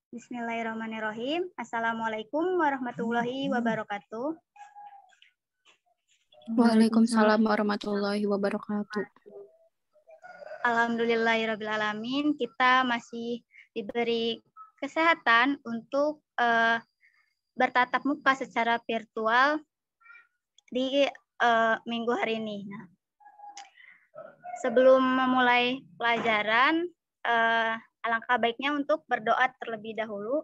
Bismillahirrahmanirrahim. Assalamualaikum warahmatullahi wabarakatuh. Waalaikumsalam warahmatullahi wabarakatuh. Alhamdulillahirrabbilalamin. Kita masih diberi kesehatan untuk bertatap muka secara virtual di minggu hari ini. Nah, sebelum memulai pelajaran, alangkah baiknya untuk berdoa terlebih dahulu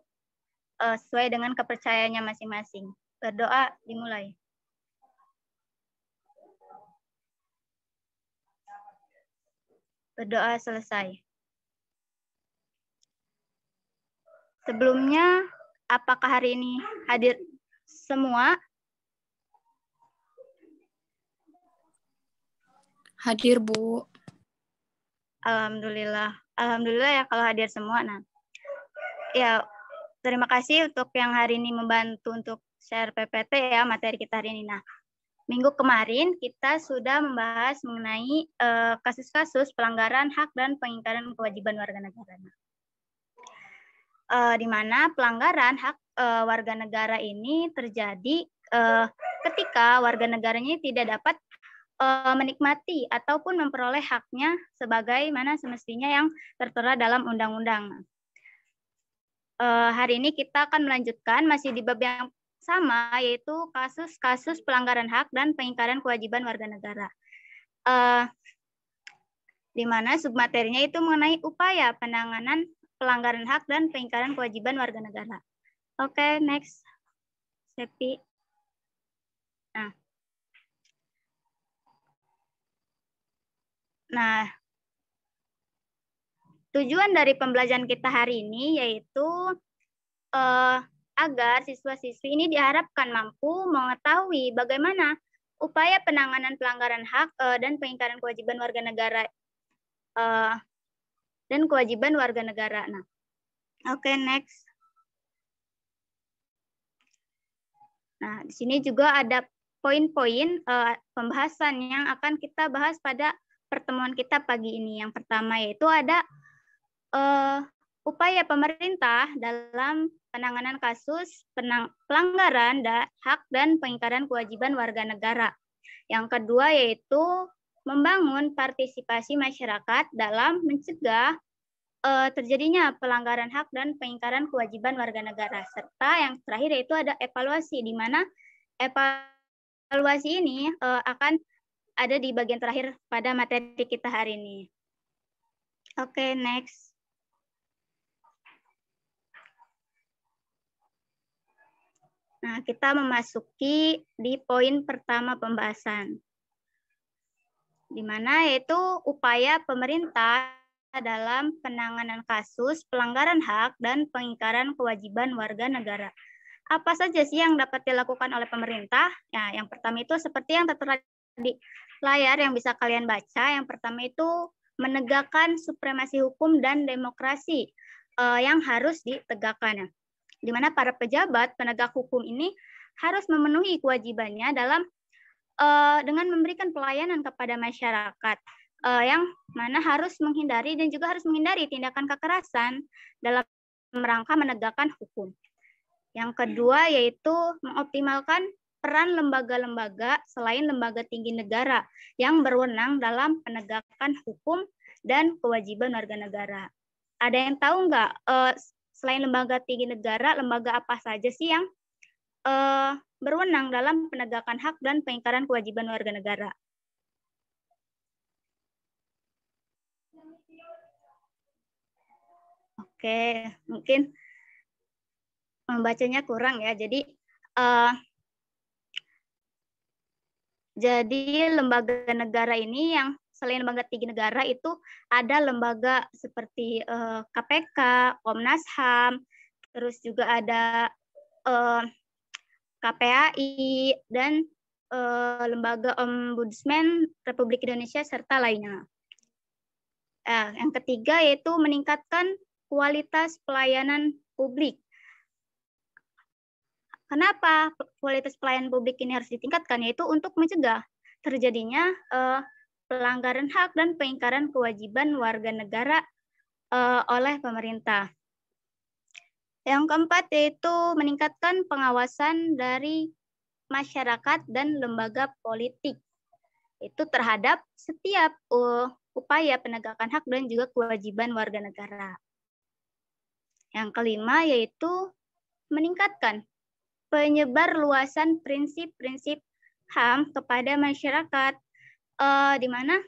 sesuai dengan kepercayaannya masing-masing. Berdoa dimulai. Berdoa selesai. Sebelumnya, apakah hari ini hadir semua? Hadir, Bu. Alhamdulillah. Alhamdulillah ya kalau hadir semua. Nah, ya terima kasih untuk yang hari ini membantu untuk share PPT ya materi kita hari ini. Nah, minggu kemarin kita sudah membahas mengenai kasus-kasus pelanggaran hak dan pengingkaran kewajiban warga negara. Di mana pelanggaran hak warga negara ini terjadi ketika warga negaranya tidak dapat menikmati ataupun memperoleh haknya sebagaimana semestinya yang tertera dalam undang-undang. Hari ini kita akan melanjutkan masih di bab yang sama, yaitu kasus-kasus pelanggaran hak dan pengingkaran kewajiban warga negara. Di mana submaterinya itu mengenai upaya penanganan pelanggaran hak dan pengingkaran kewajiban warga negara. Oke, next. Sepi. Nah, tujuan dari pembelajaran kita hari ini yaitu agar siswa-siswi ini diharapkan mampu mengetahui bagaimana upaya penanganan pelanggaran hak dan pengingkaran kewajiban warga negara dan kewajiban warga negara. Nah, oke, next. Nah, di sini juga ada poin-poin pembahasan yang akan kita bahas pada pertemuan kita pagi ini. Yang pertama yaitu ada upaya pemerintah dalam penanganan kasus pelanggaran hak dan pengingkaran kewajiban warga negara. Yang kedua yaitu membangun partisipasi masyarakat dalam mencegah terjadinya pelanggaran hak dan pengingkaran kewajiban warga negara. Serta yang terakhir yaitu ada evaluasi, di mana evaluasi ini akan ada di bagian terakhir pada materi kita hari ini. Oke, next. Nah, kita memasuki di poin pertama pembahasan, di mana yaitu upaya pemerintah dalam penanganan kasus pelanggaran hak dan pengingkaran kewajiban warga negara. Apa saja sih yang dapat dilakukan oleh pemerintah? Ya, yang pertama itu seperti yang tertera di layar yang bisa kalian baca. Yang pertama itu menegakkan supremasi hukum dan demokrasi yang harus ditegakkan. Di mana para pejabat penegak hukum ini harus memenuhi kewajibannya dalam dengan memberikan pelayanan kepada masyarakat yang mana harus menghindari dan juga harus menghindari tindakan kekerasan dalam rangka menegakkan hukum. Yang kedua yaitu mengoptimalkan peran lembaga-lembaga selain lembaga tinggi negara yang berwenang dalam penegakan hukum dan kewajiban warga negara. Ada yang tahu nggak selain lembaga tinggi negara, lembaga apa saja sih yang berwenang dalam penegakan hak dan pengingkaran kewajiban warga negara? Oke, mungkin membacanya kurang ya. Jadi lembaga negara ini yang selain lembaga tinggi negara itu ada lembaga seperti KPK, Komnas HAM, terus juga ada KPAI dan lembaga Ombudsman Republik Indonesia serta lainnya. Yang ketiga yaitu meningkatkan kualitas pelayanan publik. Kenapa kualitas pelayanan publik ini harus ditingkatkan? Yaitu untuk mencegah terjadinya pelanggaran hak dan pengingkaran kewajiban warga negara oleh pemerintah. Yang keempat yaitu meningkatkan pengawasan dari masyarakat dan lembaga politik. Itu terhadap setiap upaya penegakan hak dan juga kewajiban warga negara. Yang kelima yaitu meningkatkan penyebarluasan prinsip-prinsip HAM kepada masyarakat, di mana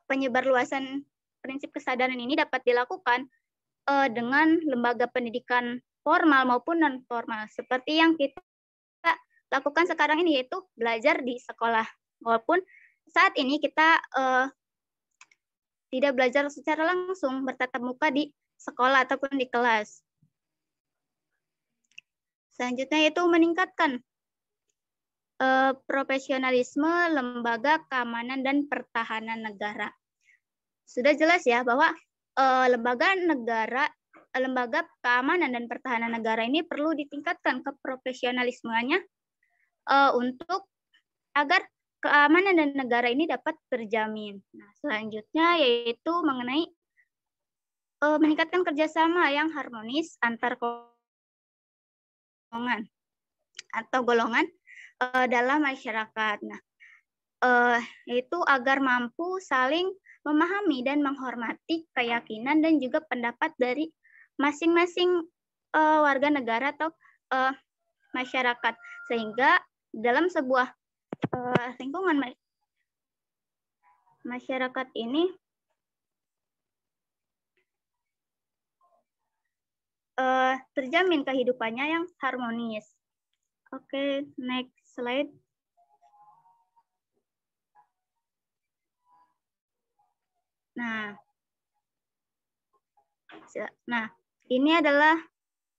penyebarluasan prinsip kesadaran ini dapat dilakukan dengan lembaga pendidikan formal maupun non formal, seperti yang kita lakukan sekarang ini, yaitu belajar di sekolah. Walaupun saat ini kita tidak belajar secara langsung bertatap muka di sekolah ataupun di kelas. Selanjutnya itu meningkatkan profesionalisme lembaga keamanan dan pertahanan negara. Sudah jelas ya bahwa lembaga keamanan dan pertahanan negara ini perlu ditingkatkan keprofesionalismenya untuk agar keamanan dan negara ini dapat terjamin. Nah, selanjutnya yaitu mengenai meningkatkan kerjasama yang harmonis antar golongan dalam masyarakat. Nah, yaitu agar mampu saling memahami dan menghormati keyakinan dan juga pendapat dari masing-masing warga negara atau masyarakat, sehingga dalam sebuah lingkungan masyarakat ini terjamin kehidupannya yang harmonis. Oke, next slide. Nah, ini adalah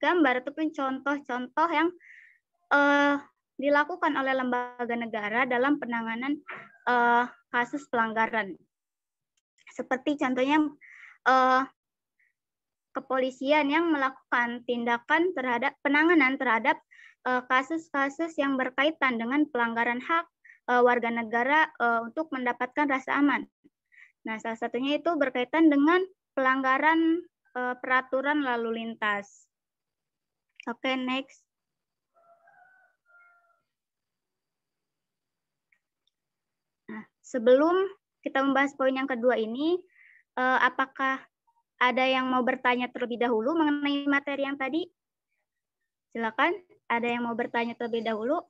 gambar ataupun contoh-contoh yang dilakukan oleh lembaga negara dalam penanganan kasus pelanggaran. Seperti contohnya kepolisian yang melakukan tindakan penanganan terhadap kasus-kasus yang berkaitan dengan pelanggaran hak warga negara untuk mendapatkan rasa aman. Nah, salah satunya itu berkaitan dengan pelanggaran peraturan lalu lintas. Oke, next. Nah, sebelum kita membahas poin yang kedua ini, apakah ada yang mau bertanya terlebih dahulu mengenai materi yang tadi? Silakan, ada yang mau bertanya terlebih dahulu?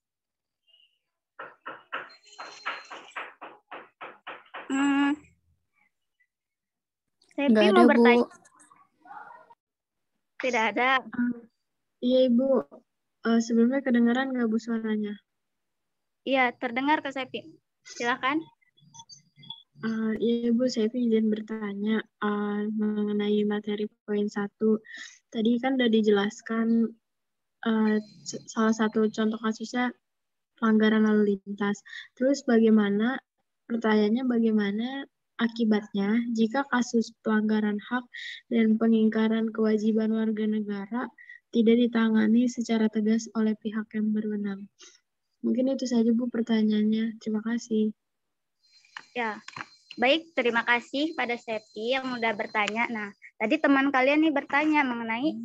Nggak ada, Bu. Tidak ada. Iya, Ibu. Sebelumnya kedengaran nggak, Bu, suaranya? Iya, terdengar Kak Sepi. Silakan. Iya, Bu, saya izin bertanya mengenai materi poin 1. Tadi kan udah dijelaskan salah satu contoh kasusnya pelanggaran lalu lintas. Terus pertanyaannya bagaimana akibatnya jika kasus pelanggaran hak dan pengingkaran kewajiban warga negara tidak ditangani secara tegas oleh pihak yang berwenang? Mungkin itu saja, Bu, pertanyaannya. Terima kasih. Ya, baik. Terima kasih pada Septi yang udah bertanya. Nah, tadi teman kalian nih bertanya mengenai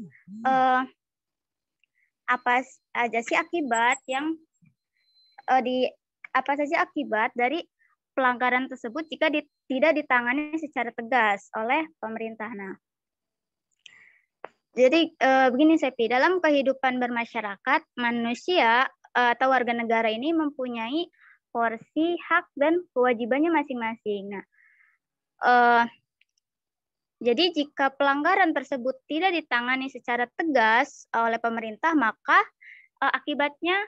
apa aja sih akibat yang apa saja akibat dari pelanggaran tersebut jika tidak ditangani secara tegas oleh pemerintah. Nah, jadi begini Sepi, dalam kehidupan bermasyarakat, manusia atau warga negara ini mempunyai porsi hak dan kewajibannya masing-masing. Nah, jadi jika pelanggaran tersebut tidak ditangani secara tegas oleh pemerintah, maka akibatnya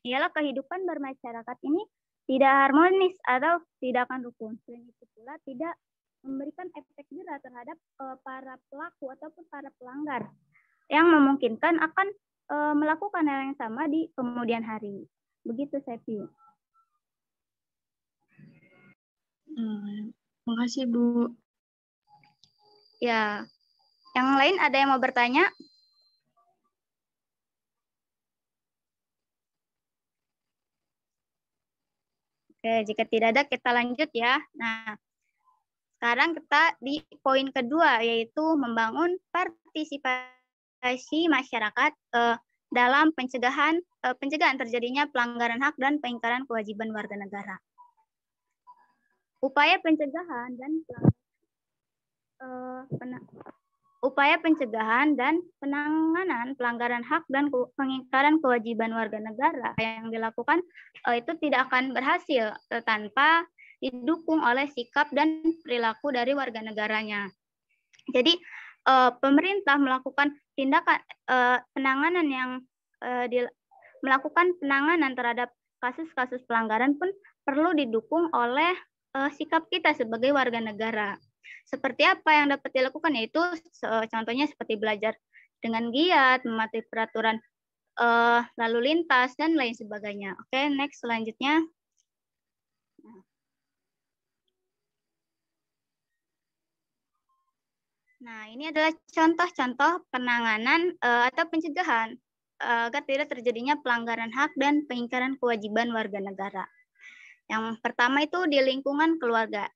ialah kehidupan bermasyarakat ini tidak harmonis atau tidak akan rukun. Selain itu pula tidak memberikan efek jera terhadap para pelaku ataupun para pelanggar yang memungkinkan akan melakukan hal yang sama di kemudian hari. Begitu, Sepi. Makasih, Bu. Ya, yang lain ada yang mau bertanya? Oke, jika tidak ada kita lanjut ya. Nah, sekarang kita di poin kedua, yaitu membangun partisipasi partisipasi masyarakat dalam pencegahan terjadinya pelanggaran hak dan pengingkaran kewajiban warga negara. Upaya pencegahan dan penanganan pelanggaran hak dan pengingkaran kewajiban warga negara yang dilakukan itu tidak akan berhasil tanpa didukung oleh sikap dan perilaku dari warga negaranya. Jadi pemerintah melakukan tindakan melakukan penanganan terhadap kasus-kasus pelanggaran pun perlu didukung oleh sikap kita sebagai warga negara. Seperti apa yang dapat dilakukan, yaitu contohnya seperti belajar dengan giat, mematuhi peraturan lalu lintas, dan lain sebagainya. Oke, next selanjutnya. Nah, ini adalah contoh-contoh penanganan atau pencegahan agar tidak terjadinya pelanggaran hak dan pengingkaran kewajiban warga negara. Yang pertama itu di lingkungan keluarga.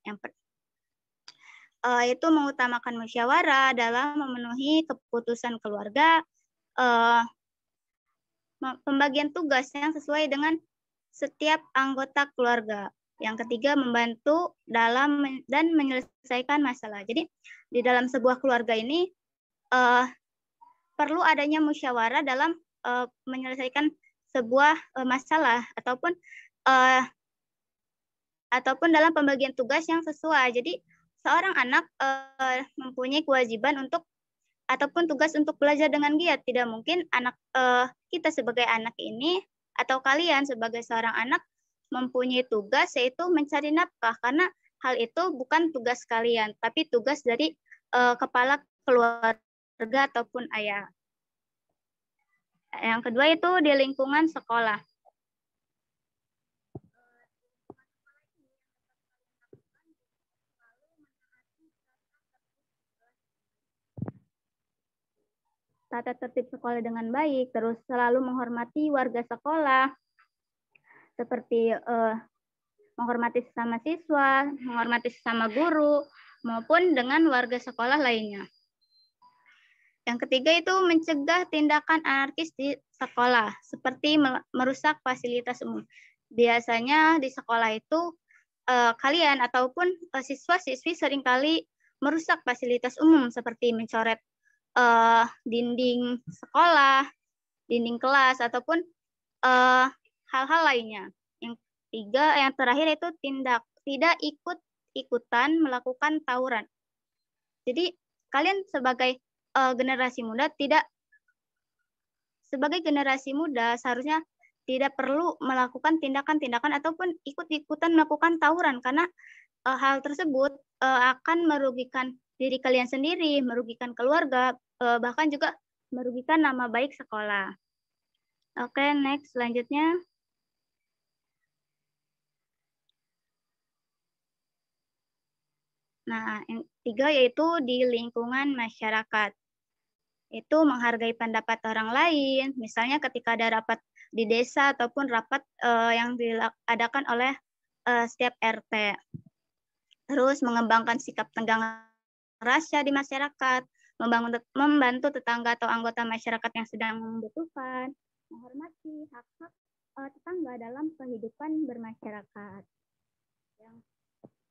Itu mengutamakan musyawarah dalam memenuhi keputusan keluarga, pembagian tugas yang sesuai dengan setiap anggota keluarga. Yang ketiga, membantu dalam dan menyelesaikan masalah. Jadi, di dalam sebuah keluarga ini perlu adanya musyawarah dalam menyelesaikan sebuah masalah ataupun dalam pembagian tugas yang sesuai. Jadi, seorang anak mempunyai kewajiban ataupun tugas untuk belajar dengan giat. Tidak mungkin kita sebagai anak ini atau kalian sebagai seorang anak mempunyai tugas yaitu mencari nafkah, karena hal itu bukan tugas kalian, tapi tugas dari kepala keluarga ataupun ayah. Yang kedua itu di lingkungan sekolah. Tata tertib sekolah dengan baik, terus selalu menghormati warga sekolah, seperti menghormati sesama siswa, menghormati sesama guru, maupun dengan warga sekolah lainnya. Yang ketiga itu mencegah tindakan anarkis di sekolah, seperti merusak fasilitas umum. Biasanya di sekolah itu kalian ataupun siswa-siswi seringkali merusak fasilitas umum, seperti mencoret dinding sekolah, dinding kelas, ataupun hal-hal lainnya. Yang terakhir itu tidak ikut-ikutan melakukan tawuran. Jadi kalian sebagai generasi muda seharusnya tidak perlu melakukan tindakan-tindakan ataupun ikut-ikutan melakukan tawuran, karena hal tersebut akan merugikan diri kalian sendiri, merugikan keluarga, bahkan juga merugikan nama baik sekolah. Oke, next selanjutnya. Nah, yang ketiga yaitu di lingkungan masyarakat. Itu menghargai pendapat orang lain, misalnya ketika ada rapat di desa ataupun rapat yang diadakan oleh setiap RT. Terus mengembangkan sikap tenggang rasa di masyarakat, membantu tetangga atau anggota masyarakat yang sedang membutuhkan, menghormati hak-hak tetangga dalam kehidupan bermasyarakat. Yang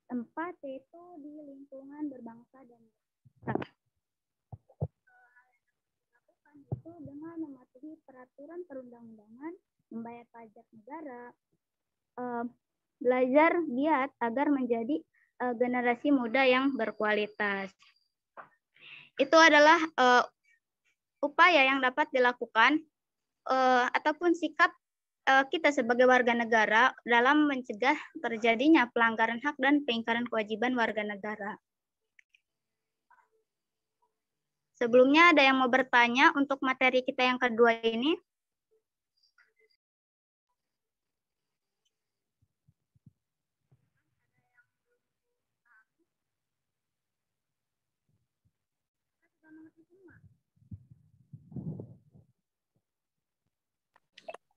keempat yaitu di lingkungan berbangsa dan itu dengan mematuhi peraturan perundang-undangan, membayar pajak negara, belajar giat agar menjadi generasi muda yang berkualitas. Itu adalah upaya yang dapat dilakukan ataupun sikap kita sebagai warga negara dalam mencegah terjadinya pelanggaran hak dan pengingkaran kewajiban warga negara. Sebelumnya ada yang mau bertanya untuk materi kita yang kedua ini?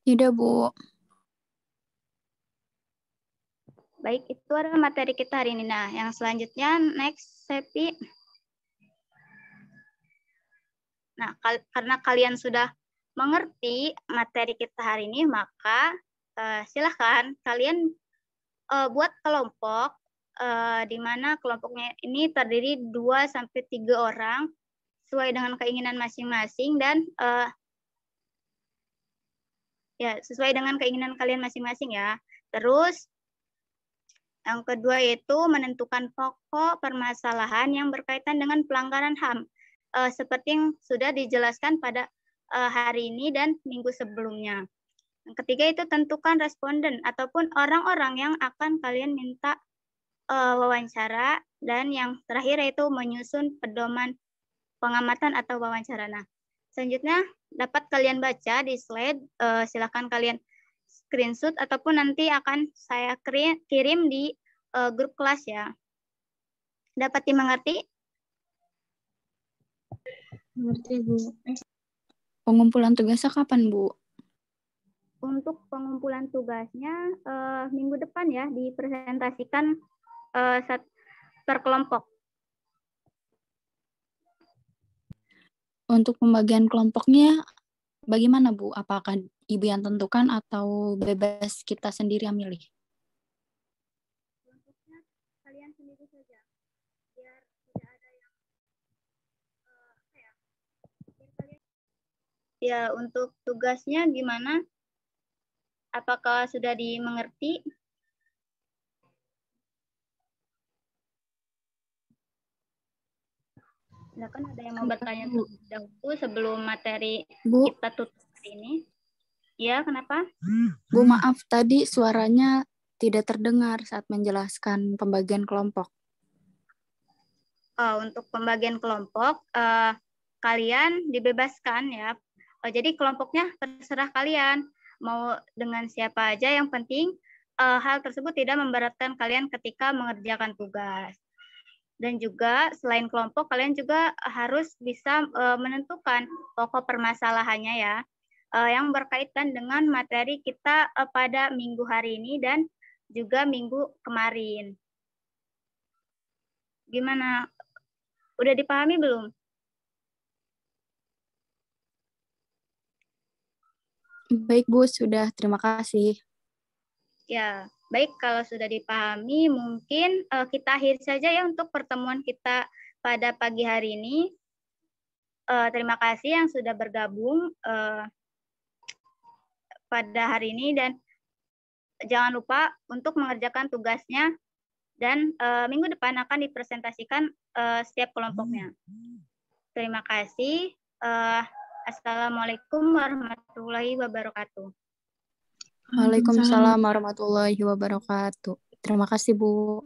Tidak, Bu. Baik, itu adalah materi kita hari ini. Nah, yang selanjutnya, next, Sepi. Nah, karena kalian sudah mengerti materi kita hari ini, maka silahkan kalian buat kelompok di mana kelompoknya ini terdiri 2-3 orang sesuai dengan keinginan masing-masing dan ya sesuai dengan keinginan kalian masing-masing ya. Terus yang kedua itu menentukan pokok permasalahan yang berkaitan dengan pelanggaran HAM. Seperti yang sudah dijelaskan pada hari ini dan minggu sebelumnya. Yang ketiga itu tentukan responden ataupun orang-orang yang akan kalian minta wawancara. Dan yang terakhir itu menyusun pedoman pengamatan atau wawancara. Nah, selanjutnya dapat kalian baca di slide, silakan kalian screenshot ataupun nanti akan saya kirim di grup kelas ya. Dapat dimengerti? Mengerti, Bu. Pengumpulan tugasnya kapan, Bu? Untuk pengumpulan tugasnya minggu depan ya, dipresentasikan per kelompok. Untuk pembagian kelompoknya bagaimana, Bu? Apakah Ibu yang tentukan atau bebas kita sendiri yang milih? Kelompoknya kalian sendiri saja, biar tidak ada yang ya. Untuk tugasnya gimana? Apakah sudah dimengerti? Silakan, ada yang mau bertanya terlebih dahulu sebelum materi Bu, kita tutup hari ini. Ya, kenapa? Bu, maaf tadi suaranya tidak terdengar saat menjelaskan pembagian kelompok. Untuk pembagian kelompok, kalian dibebaskan ya. Jadi kelompoknya terserah kalian. Mau dengan siapa aja, yang penting hal tersebut tidak memberatkan kalian ketika mengerjakan tugas. Dan juga selain kelompok, kalian juga harus bisa menentukan pokok permasalahannya ya, yang berkaitan dengan materi kita pada minggu hari ini dan juga minggu kemarin. Gimana? Udah dipahami belum? Baik, Bu, sudah. Terima kasih. Ya, baik, kalau sudah dipahami, mungkin kita akhiri saja ya untuk pertemuan kita pada pagi hari ini. Terima kasih yang sudah bergabung pada hari ini dan jangan lupa untuk mengerjakan tugasnya dan minggu depan akan dipresentasikan setiap kelompoknya. Terima kasih. Assalamualaikum warahmatullahi wabarakatuh. Waalaikumsalam warahmatullahi wabarakatuh. Terima kasih, Bu.